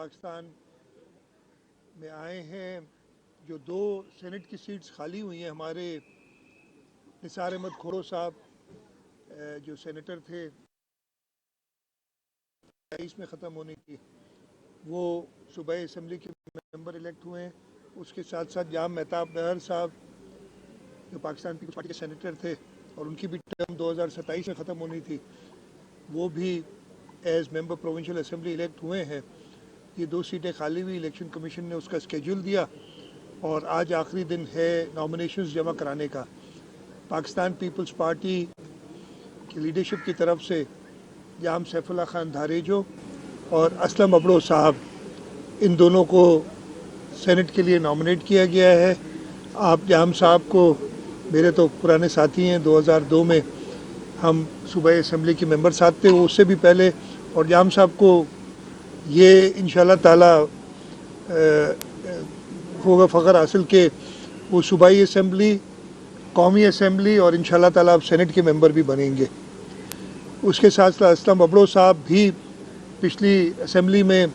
پاکستان میں آئے ہیں، جو دو سینٹ کی سیٹس خالی ہوئی ہیں، ہمارے نثار احمد کھوڑو صاحب جو سینیٹر تھے 2023 میں ختم ہونی تھی، وہ صوبائی اسمبلی کے ممبر الیکٹ ہوئے ہیں۔ اس کے ساتھ ساتھ جام مہتاب بہر صاحب جو پاکستان پیپلز پارٹی کے سینیٹر تھے اور ان کی بھی ٹرم 2027 میں ختم ہونی تھی، وہ بھی as member provincial assembly elect ہوئے ہیں۔ یہ دو سیٹیں خالی ہوئی، الیکشن کمیشن نے اس کا اسکیجول دیا اور آج آخری دن ہے نامینیشنز جمع کرانے کا۔ پاکستان پیپلز پارٹی کی لیڈرشپ کی طرف سے جام سیف اللہ خان دھاریجو اور اسلم ابڑو صاحب، ان دونوں کو سینٹ کے لیے نامینیٹ کیا گیا ہے۔ آپ جام صاحب کو میرے تو پرانے ساتھی ہیں، 2002 میں ہم صوبائی اسمبلی کے ممبر ساتھ تھے، وہ اس سے بھی پہلے، اور جام صاحب کو یہ انشاءاللہ تعالی ہوگا فخر حاصل کہ وہ صوبائی اسمبلی، قومی اسمبلی اور انشاءاللہ تعالی اب سینٹ کے ممبر بھی بنیں گے۔ اس کے ساتھ ساتھ اسلم ابڑو صاحب بھی پچھلی اسمبلی میں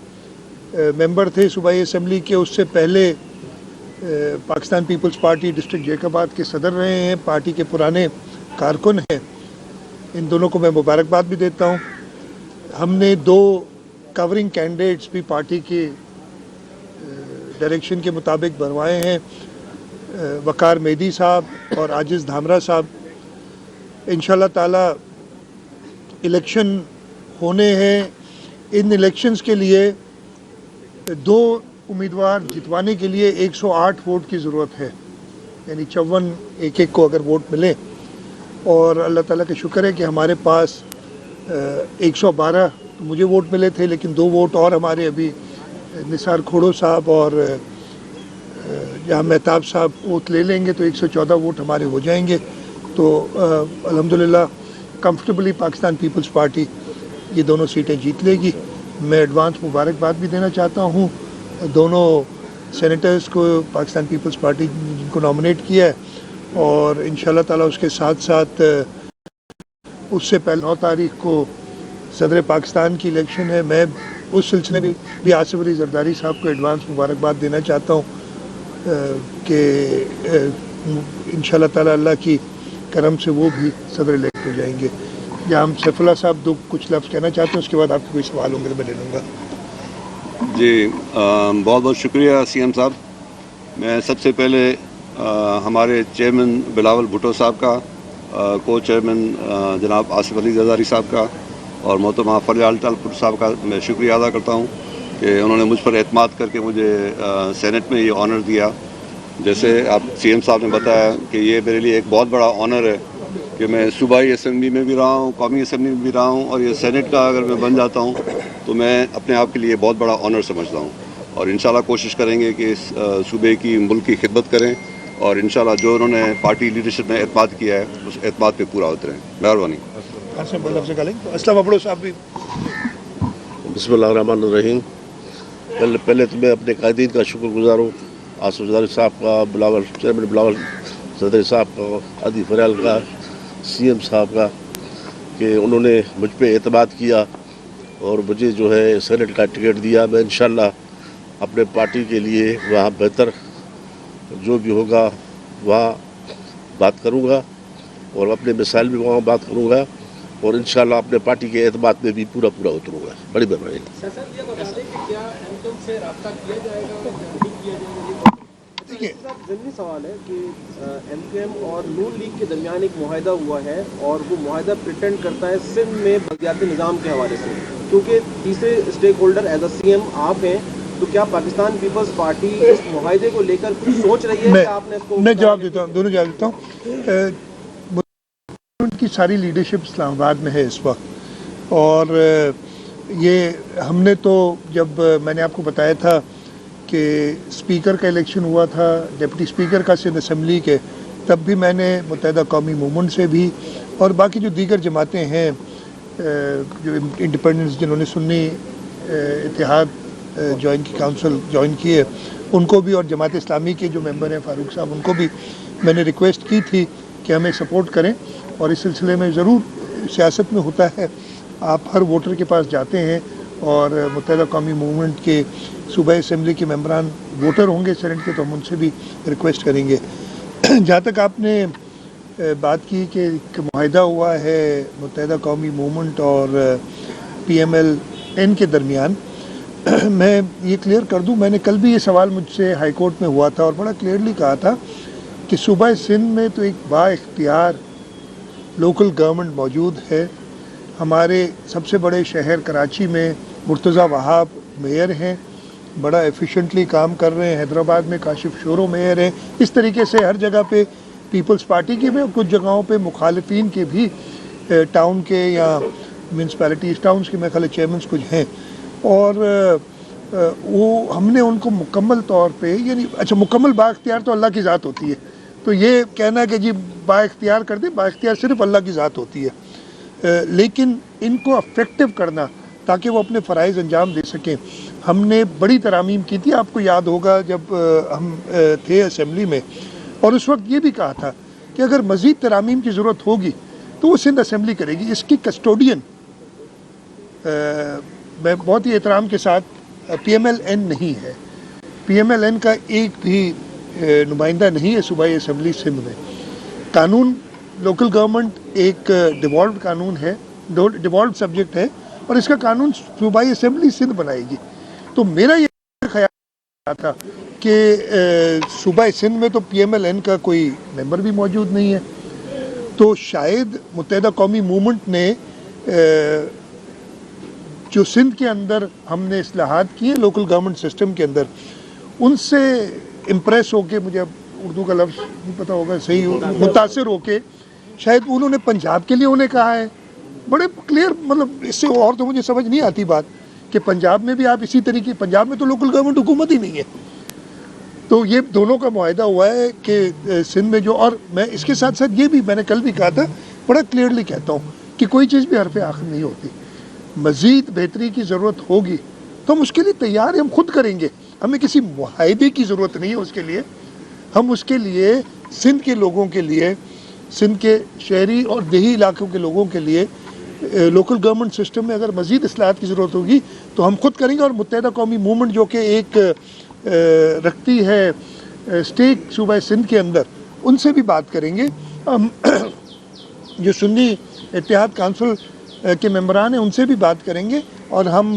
ممبر تھے صوبائی اسمبلی کے، اس سے پہلے پاکستان پیپلز پارٹی ڈسٹرکٹ جیک آباد کے صدر رہے ہیں، پارٹی کے پرانے کارکن ہیں۔ ان دونوں کو میں مبارکباد بھی دیتا ہوں۔ ہم نے دو کورنگ کینڈیڈیٹس بھی پارٹی کے ڈائریکشن کے مطابق بنوائے ہیں، وقار مہدی صاحب اور عاجز دھامرا صاحب۔ انشاءاللہ تعالی الیکشن ہونے ہیں، ان الیکشنز کے لیے دو امیدوار جتوانے کے لیے 108 ووٹ کی ضرورت ہے، یعنی 54 ایک کو اگر ووٹ ملے، اور اللہ تعالیٰ کا شکر ہے کہ ہمارے پاس 112 مجھے ووٹ ملے تھے، لیکن 2 ووٹ اور ہمارے ابھی نثار کھوڑو صاحب اور جہاں مہتاب صاحب ووٹ لے لیں گے تو 114 ووٹ ہمارے ہو جائیں گے۔ تو الحمدللہ کمفرٹیبلی پاکستان پیپلز پارٹی یہ دونوں سیٹیں جیت لے گی۔ میں ایڈوانس مبارکباد بھی دینا چاہتا ہوں دونوں سینیٹرز کو، پاکستان پیپلز پارٹی جن کو نامینیٹ کیا ہے، اور انشاءاللہ تعالی اس کے ساتھ ساتھ اس سے پہلے 9 تاریخ کو صدر پاکستان کی الیکشن ہے۔ میں اس سلسلے میں بھی آصف علی زرداری صاحب کو ایڈوانس مبارکباد دینا چاہتا ہوں کہ انشاءاللہ تعالی اللہ کی کرم سے وہ بھی صدر الیکٹ ہو جائیں گے۔ یا ہم سیف اللہ صاحب کچھ لفظ کہنا چاہتے ہیں، اس کے بعد آپ کو کوئی سوال ہوں گے تو میں لے لوں گا۔ جی بہت بہت شکریہ سی ایم صاحب۔ میں سب سے پہلے ہمارے چیئرمین بلاول بھٹو صاحب کا، کو چیئرمین جناب آصف علی زرداری صاحب کا اور محترمہ فریال ٹالپور صاحب کا میں شکریہ ادا کرتا ہوں کہ انہوں نے مجھ پر اعتماد کر کے مجھے سینٹ میں یہ آنر دیا۔ جیسے آپ سی ایم صاحب نے بتایا کہ یہ میرے لیے ایک بہت بڑا آنر ہے کہ میں صوبائی اسمبلی میں بھی رہا ہوں، قومی اسمبلی میں بھی رہا ہوں، اور یہ سینٹ کا اگر میں بن جاتا ہوں تو میں اپنے آپ کے لیے بہت بڑا آنر سمجھتا ہوں، اور انشاءاللہ کوشش کریں گے کہ اس صوبے کی ملک کی خدمت کریں، اور انشاءاللہ جو انہوں نے پارٹی لیڈرشپ میں اعتماد کیا ہے اس اعتماد پہ پورا اتریں۔ مہربانی۔ اسلم ابڑو صاحب بھی۔ بسم اللہ الرحمن الرحیم۔ پہلے تو میں اپنے قائدین کا شکر گزار ہوں، آصف زرداری صاحب کا، بلاول چیئرمین بلاول زرداری صاحب کا، عادی فریال کا، سی ایم صاحب کا، کہ انہوں نے مجھ پہ اعتماد کیا اور مجھے جو ہے سینٹ کا ٹکٹ دیا۔ میں انشاءاللہ اپنے پارٹی کے لیے وہاں بہتر جو بھی ہوگا وہاں بات کروں گا، اور اپنے مسائل بھی وہاں بات کروں گا، اور انشاءاللہ اپنے پارٹی کے اعتماد میں بھی پورا اتروں گا۔ بڑی مہربانی۔ ضمنی سوال ہے کہ ایم کیو ایم اور نون لیگ کے درمیان ایک معاہدہ ہوا ہے، اور وہ معاہدہ پریٹینڈ کرتا ہے سندھ میں بلدیاتی نظام کے حوالے سے، کیونکہ تیسرے stakeholder as A C M آپ ہیں، تو کیا پاکستان پیپلز پارٹی اس معاہدے کو لے کر کچھ سوچ رہی ہے کہ آپ نے اس کو؟ میں جواب دیتا ہوں، دونوں جواب دیتا ہوں۔ ان کی ساری لیڈرشپ اسلام آباد میں ہے اس وقت، اور یہ ہم نے تو جب میں نے آپ کو بتایا تھا کہ اسپیکر کا الیکشن ہوا تھا، ڈپٹی اسپیکر کا سندھ اسمبلی کے، تب بھی میں نے متحدہ قومی موومنٹ سے بھی اور باقی جو دیگر جماعتیں ہیں جو انڈیپینڈنس جنہوں نے سنی اتحاد جوائن کی کونسل جوائن کی ہے، ان کو بھی، اور جماعت اسلامی کے جو ممبر ہیں فاروق صاحب، ان کو بھی میں نے ریکویسٹ کی تھی کہ ہمیں سپورٹ کریں، اور اس سلسلے میں ضرور سیاست میں ہوتا ہے، آپ ہر ووٹر کے پاس جاتے ہیں اور متحدہ قومی موومنٹ کے صوبائی اسمبلی کے ممبران ووٹر ہوں گے سینٹ کے، تو ہم ان سے بھی ریکویسٹ کریں گے۔ جہاں تک آپ نے بات کی کہ ایک معاہدہ ہوا ہے متحدہ قومی موومنٹ اور PMLN کے درمیان، میں یہ کلیئر کر دوں، میں نے کل بھی یہ سوال مجھ سے ہائی کورٹ میں ہوا تھا اور بڑا کلیئرلی کہا تھا کہ صوبہ سندھ میں تو ایک با اختیار لوکل گورنمنٹ موجود ہے۔ ہمارے سب سے بڑے شہر کراچی میں مرتضیٰ وہاب میئر ہیں، بڑا ایفیشینٹلی کام کر رہے ہیں۔ حیدرآباد میں کاشف شورو میئر ہیں۔ اس طریقے سے ہر جگہ پہ پیپلز پارٹی کے بھی اور کچھ جگہوں پہ مخالفین کے بھی ٹاؤن کے یا میونسپیلٹیز ٹاؤنز کے میں خیال چیئرمنس کچھ ہیں، اور وہ ہم نے ان کو مکمل طور پہ یعنی اچھا مکمل با اختیار تو اللہ کی ذات ہوتی ہے، تو یہ کہنا کہ جی با اختیار کر دیں، با اختیار صرف اللہ کی ذات ہوتی ہے، لیکن ان کو افیکٹو کرنا تاکہ وہ اپنے فرائض انجام دے سکیں۔ ہم نے بڑی ترامیم کی تھی، آپ کو یاد ہوگا جب ہم تھے اسمبلی میں، اور اس وقت یہ بھی کہا تھا کہ اگر مزید ترامیم کی ضرورت ہوگی تو وہ سندھ اسمبلی کرے گی۔ اس کی کسٹوڈین میں بہت ہی احترام کے ساتھ PMLN نہیں ہے، PMLN کا ایک بھی نمائندہ نہیں ہے صوبائی اسمبلی سندھ میں۔ قانون لوکل گورنمنٹ ایک ڈیوالوڈ قانون ہے، ڈیوالوڈ سبجیکٹ ہے، اور اس کا قانون صوبائی اسمبلی سندھ بنائے گی۔ تو میرا یہ خیال تھا کہ صوبہ سندھ میں تو PMLN کا کوئی ممبر بھی موجود نہیں ہے، تو شاید متحدہ قومی موومنٹ نے جو سندھ کے اندر ہم نے اصلاحات کی ہیں لوکل گورنمنٹ سسٹم کے اندر، ان سے امپریس ہو کے، مجھے اب اردو کا لفظ نہیں پتہ ہوگا صحیح، متاثر ہو کے شاید انہوں نے پنجاب کے لیے انہیں کہا ہے، بڑے کلیئر، مطلب اس سے اور تو مجھے سمجھ نہیں آتی بات کہ پنجاب میں بھی آپ اسی طریقے، پنجاب میں تو لوکل گورنمنٹ حکومت ہی نہیں ہے۔ تو یہ دونوں کا معاہدہ ہوا ہے کہ سندھ میں جو، اور میں اس کے ساتھ ساتھ یہ بھی میں نے کل بھی کہا تھا، بڑا کلیئرلی کہتا ہوں کہ کوئی چیز بھی حرف آخر نہیں ہوتی، مزید بہتری کی ضرورت ہوگی تو ہم اس کے لیے تیار ہیں، ہم خود کریں گے، ہمیں کسی معاہدے کی ضرورت نہیں ہے اس کے لیے۔ ہم اس کے لیے سندھ کے لوگوں کے لیے، سندھ کے شہری اور دیہی علاقوں کے لوگوں کے لیے لوکل گورنمنٹ سسٹم میں اگر مزید اصلاحات کی ضرورت ہوگی تو ہم خود کریں گے، اور متحدہ قومی موومنٹ جو کہ ایک رکھتی ہے اسٹیک صوبہ سندھ کے اندر، ان سے بھی بات کریں گے۔ ہم جو سنی اتحاد کونسل کے ممبران ہیں ان سے بھی بات کریں گے، اور ہم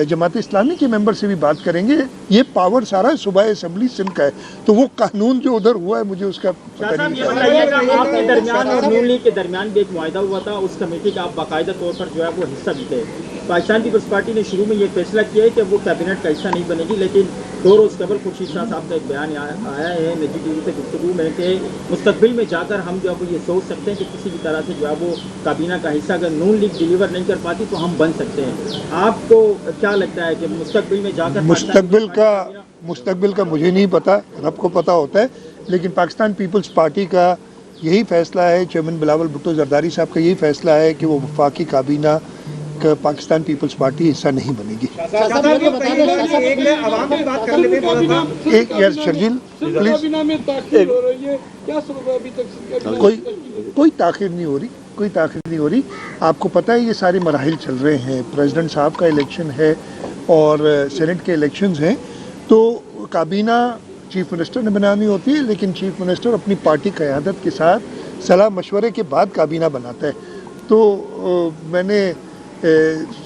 جماعت اسلامی کے ممبر سے بھی بات کریں گے۔ یہ پاور سارا صوبہ اسمبلی سندھ کا ہے، تو وہ قانون جو ادھر ہوا ہے مجھے اس کا پتہ نہیں ہے۔ آپ کے درمیان اور نون لیگ کے درمیان بھی ایک معاہدہ ہوا تھا، اس کمیٹی کا آپ باقاعدہ طور پر جو ہے وہ حصہ بھی تھے۔ پاکستان پیپلز پارٹی نے شروع میں یہ فیصلہ کیا ہے کہ وہ کیبنٹ کا حصہ نہیں بنے گی، لیکن 2 روز قبل خورشید شاہ صاحب کا ایک بیان آیا ہے نجی ٹی وی سے گفتگو میں کہ مستقبل میں جا کر ہم جو ہے وہ یہ سوچ سکتے ہیں کہ کسی بھی طرح سے جو ہے وہ کابینہ کا حصہ اگر نون لیگ ڈیلیور نہیں کر پاتی تو ہم بن سکتے ہیں۔ آپ کو کیا لگتا ہے کہ مستقبل میں جا کر مستقبل کا مجھے نہیں پتا، رب کو پتا ہوتا ہے، لیکن پاکستان پیپلز پارٹی کا یہی فیصلہ ہے، چیئرمین بلاول بھٹو زرداری صاحب کا یہی فیصلہ ہے کہ وہ وفاقی کابینہ کا پاکستان پیپلز پارٹی حصہ نہیں بنے گی۔ ایک یار شرجیل پلیز، کوئی تاخیر نہیں ہو رہی، کوئی تاخیر نہیں ہو رہی۔ آپ کو پتہ ہے یہ سارے مراحل چل رہے ہیں، پریزیڈنٹ صاحب کا الیکشن ہے اور سینٹ کے الیکشنز ہیں، تو کابینہ چیف منسٹر نے بنانی ہوتی ہے، لیکن چیف منسٹر اپنی پارٹی قیادت کے ساتھ صلاح مشورے کے بعد کابینہ بناتا ہے۔ تو میں نے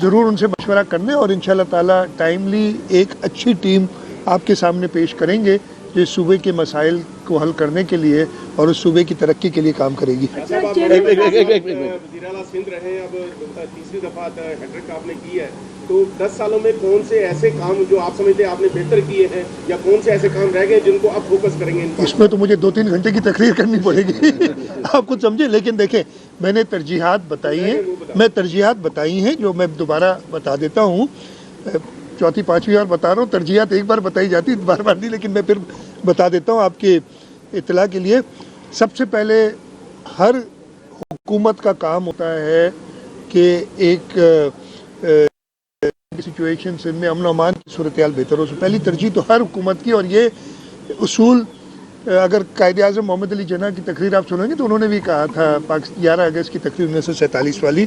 ضرور ان سے مشورہ کرنے، اور انشاءاللہ تعالی ٹائملی ایک اچھی ٹیم آپ کے سامنے پیش کریں گے جو اس صوبے کے مسائل کو حل کرنے کے لیے اور اس صوبے کی ترقی کے لیے کام کرے گی۔ وزیر اعلیٰ سندھ رہے، اب تیسری دفعہ ہیٹرک آپ نے کی ہے، تو 10 سالوں میں کون سے ایسے کام جو آپ سمجھتے ہیں آپ نے بہتر کیے ہیں، یا کون سے ایسے کام رہ گئے جن کو آپ فوکس کریں گے؟ اس میں تو مجھے 2-3 گھنٹے کی تقریر کرنی پڑے گی آپ کچھ سمجھیں، لیکن دیکھیں میں نے ترجیحات بتائی ہیں جو میں دوبارہ بتا دیتا ہوں، 4-5ویں بار بتا رہا ہوں، ترجیحات ایک بار بتائی جاتی بار بار نہیں، لیکن میں پھر بتا دیتا ہوں آپ کے اطلاع کے لیے۔ سب سے پہلے ہر حکومت کا کام ہوتا ہے کہ ایک سچویشن سے میں امن و امان کی صورتحال بہتر ہو، پہلی ترجیح تو ہر حکومت کی، اور یہ اصول اگر قائد اعظم محمد علی جناح کی تقریر آپ سنیں گے تو انہوں نے بھی کہا تھا 11 اگست کی تقریر 1947 والی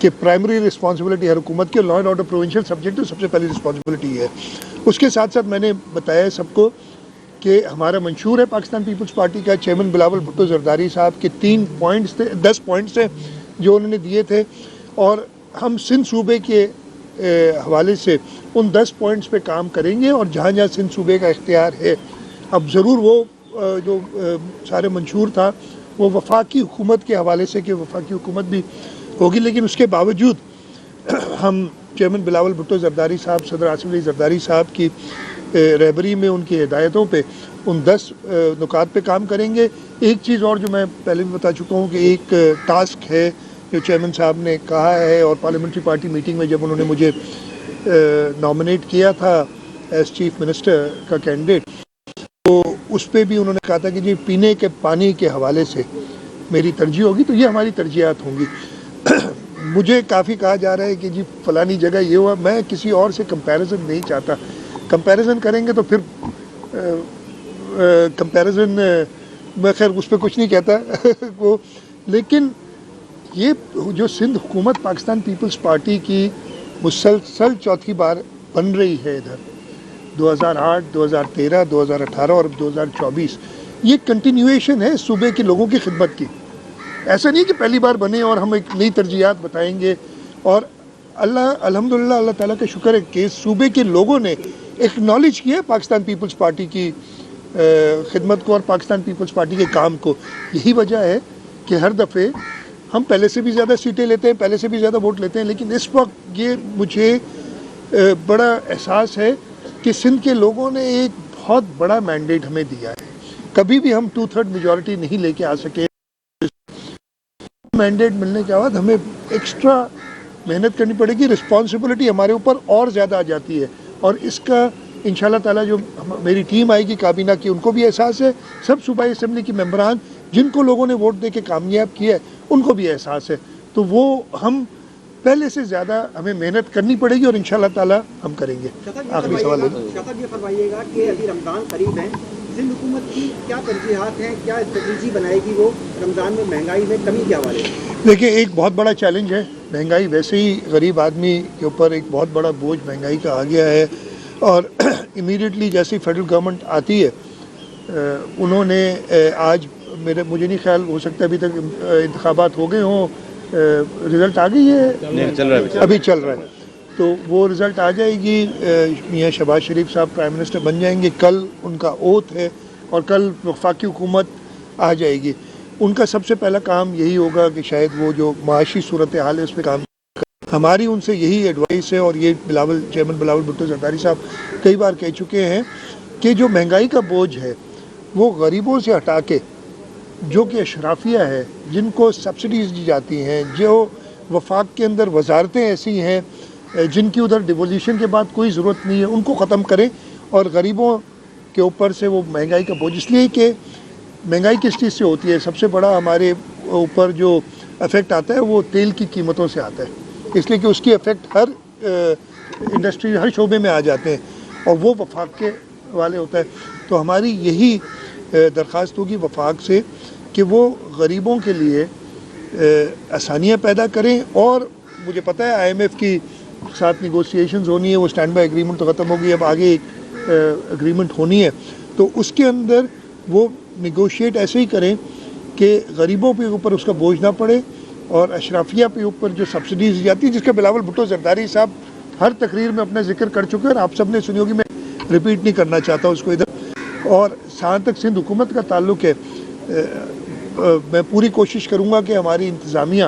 کہ پرائمری رسپانسبلٹی ہر حکومت کی law and order provincial subject سب سے پہلی رسپانسبلٹی ہے. اس کے ساتھ ساتھ میں نے بتایا سب کو کہ ہمارا منشور ہے پاکستان پیپلز پارٹی کا. چیئرمین بلاول بھٹو زرداری صاحب کے 10 پوائنٹس تھے جو انہوں نے دیے تھے, اور ہم سندھ صوبے کے حوالے سے ان 10 پوائنٹس پہ کام کریں گے, اور جہاں جہاں سندھ صوبے کا اختیار ہے, اب ضرور وہ جو سارے منشور تھا وہ وفاقی حکومت کے حوالے سے کہ وفاقی حکومت بھی ہوگی, لیکن اس کے باوجود ہم چیئرمین بلاول بھٹو زرداری صاحب, صدر آصف علی زرداری صاحب کی رہبری میں ان کی ہدایتوں پہ ان 10 نکات پہ کام کریں گے. ایک چیز اور جو میں پہلے بھی بتا چکا ہوں کہ ایک ٹاسک ہے جو چیئرمین صاحب نے کہا ہے, اور پارلیمنٹری پارٹی میٹنگ میں جب انہوں نے مجھے نامنیٹ کیا تھا ایز چیف منسٹر کا کینڈیڈیٹ, تو اس پہ بھی انہوں نے کہا تھا کہ جی پینے کے پانی کے حوالے سے میری ترجیح ہوگی. تو یہ ہماری ترجیحات ہوں گی. مجھے کافی کہا جا رہا ہے کہ جی فلانی جگہ یہ ہوا, میں کسی اور سے کمپیریزن نہیں چاہتا. کمپیریزن کریں گے تو پھر کمپیریزن میں خیر اس پہ کچھ نہیں کہتا وہ, لیکن یہ جو سندھ حکومت پاکستان پیپلز پارٹی کی مسلسل چوتھی بار بن رہی ہے ادھر, 2008, 2013, 2018 اور 2024, یہ کنٹینیویشن ہے صوبے کے لوگوں کی خدمت کی. ایسا نہیں کہ پہلی بار بنے اور ہم ایک نئی ترجیحات بتائیں گے. اور الحمدللہ اللہ تعالیٰ کا شکر ہے کہ صوبے کے لوگوں نے ایکنالج کیا پاکستان پیپلز پارٹی کی خدمت کو اور پاکستان پیپلز پارٹی کے کام کو. یہی وجہ ہے کہ ہر دفعے ہم پہلے سے بھی زیادہ سیٹیں لیتے ہیں, پہلے سے بھی زیادہ ووٹ لیتے ہیں, لیکن اس وقت یہ مجھے بڑا احساس ہے کہ سندھ کے لوگوں نے ایک بہت بڑا مینڈیٹ ہمیں دیا ہے. کبھی بھی ہم 2/3 میجورٹی نہیں لے کے آ سکے. مینڈیٹ ملنے کے بعد ہمیں ایکسٹرا محنت کرنی پڑے گی, رسپانسبلٹی ہمارے اوپر اور زیادہ آ جاتی ہے, اور اس کا انشاءاللہ تعالیٰ جو میری ٹیم آئے گی کابینہ کی ان کو بھی احساس ہے, سب صوبائی اسمبلی کے ممبران جن کو لوگوں نے ووٹ دے کے کامیاب کیا ہے ان کو بھی احساس ہے. تو وہ ہم پہلے سے زیادہ ہمیں محنت کرنی پڑے گی اور انشاءاللہ تعالیٰ ہم کریں گے. آخری سوال ہے, یہ فرمائیے گا کہ ابھی رمضان قریب ہے, سندھ حکومت کی کیا ترجیحات ہیں, کیا اسٹریٹجی بنائے گی وہ رمضان میں مہنگائی میں کمی کے حوالے سے؟ دیکھیں ایک بہت بڑا چیلنج ہے مہنگائی. ویسے ہی غریب آدمی کے اوپر ایک بہت بڑا بوجھ مہنگائی کا آ گیا ہے, اور امیڈیٹلی جیسے فیڈرل گورنمنٹ آتی ہے انہوں نے آج مجھے نہیں خیال, ہو سکتا ہے ابھی تک انتخابات ہو گئے ہوں, رزلٹ آ گئی ہے ابھی چل رہا ہے, تو وہ رزلٹ آ جائے گی. میاں شہباز شریف صاحب پرائم منسٹر بن جائیں گے, کل ان کا اوتھ ہے اور کل وفاقی حکومت آ جائے گی. ان کا سب سے پہلا کام یہی ہوگا کہ شاید وہ جو معاشی صورتحال ہے اس پہ کام. ہماری ان سے یہی ایڈوائس ہے, اور یہ چیئرمین بلاول بھٹو زرداری صاحب کئی بار کہہ چکے ہیں کہ جو مہنگائی کا بوجھ ہے وہ غریبوں سے ہٹا کے جو کہ اشرافیہ ہے, جن کو سبسڈیز دی جاتی ہیں, جو وفاق کے اندر وزارتیں ایسی ہیں جن کی ادھر ڈیولیوشن کے بعد کوئی ضرورت نہیں ہے, ان کو ختم کریں, اور غریبوں کے اوپر سے وہ مہنگائی کا بوجھ, اس لیے کہ مہنگائی کس چیز سے ہوتی ہے, سب سے بڑا ہمارے اوپر جو افیکٹ آتا ہے وہ تیل کی قیمتوں سے آتا ہے, اس لیے کہ اس کی افیکٹ ہر انڈسٹری ہر شعبے میں آ جاتے ہیں, اور وہ وفاق کے والے ہوتا ہے. تو ہماری یہی درخواست ہوگی وفاق سے کہ وہ غریبوں کے لیے آسانیاں پیدا کریں. اور مجھے پتہ ہے IMF کی ساتھ نیگوسیشنز ہونی ہے, وہ اسٹینڈ بائی ایگریمنٹ تو ختم ہوگی, اب آگے ایک ایگریمنٹ ہونی ہے, تو اس کے اندر وہ نیگوشیٹ ایسے ہی کریں کہ غریبوں کے اوپر اس کا بوجھ نہ پڑے, اور اشرافیہ کے اوپر جو سبسڈیز دی جاتی ہے جس کا بلاول بھٹو زرداری صاحب ہر تقریر میں اپنا ذکر کر چکے ہیں اور آپ سب نے سنی ہوگی, میں ریپیٹ نہیں کرنا چاہتا اس کو ادھر. اور جہاں تک سندھ حکومت کا تعلق ہے, میں پوری کوشش کروں گا کہ ہماری انتظامیہ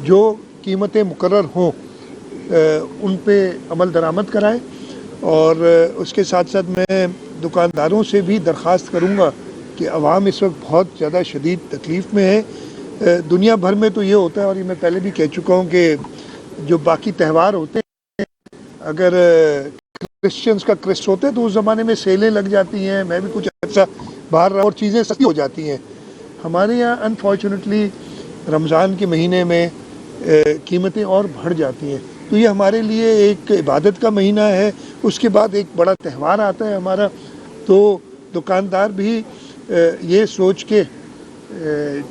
جو قیمتیں مقرر ہوں ان پہ عمل درآمد کرائے, اور اس کے ساتھ ساتھ میں دکانداروں سے بھی درخواست کروں گا کہ عوام اس وقت بہت زیادہ شدید تکلیف میں ہے. دنیا بھر میں تو یہ ہوتا ہے, اور یہ میں پہلے بھی کہہ چکا ہوں کہ جو باقی تہوار ہوتے ہیں, اگر کرسچنز کا کرسٹ ہوتا ہے تو اس زمانے میں سیلیں لگ جاتی ہیں, میں بھی کچھ عرصہ باہر رہا اور چیزیں سستی ہو جاتی ہیں. ہمارے یہاں انفارچونیٹلی رمضان کے مہینے میں قیمتیں اور بڑھ جاتی ہیں. تو یہ ہمارے لیے ایک عبادت کا مہینہ ہے, اس کے بعد ایک بڑا تہوار آتا ہے ہمارا, تو دکاندار بھی یہ سوچ کے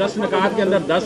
10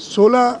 16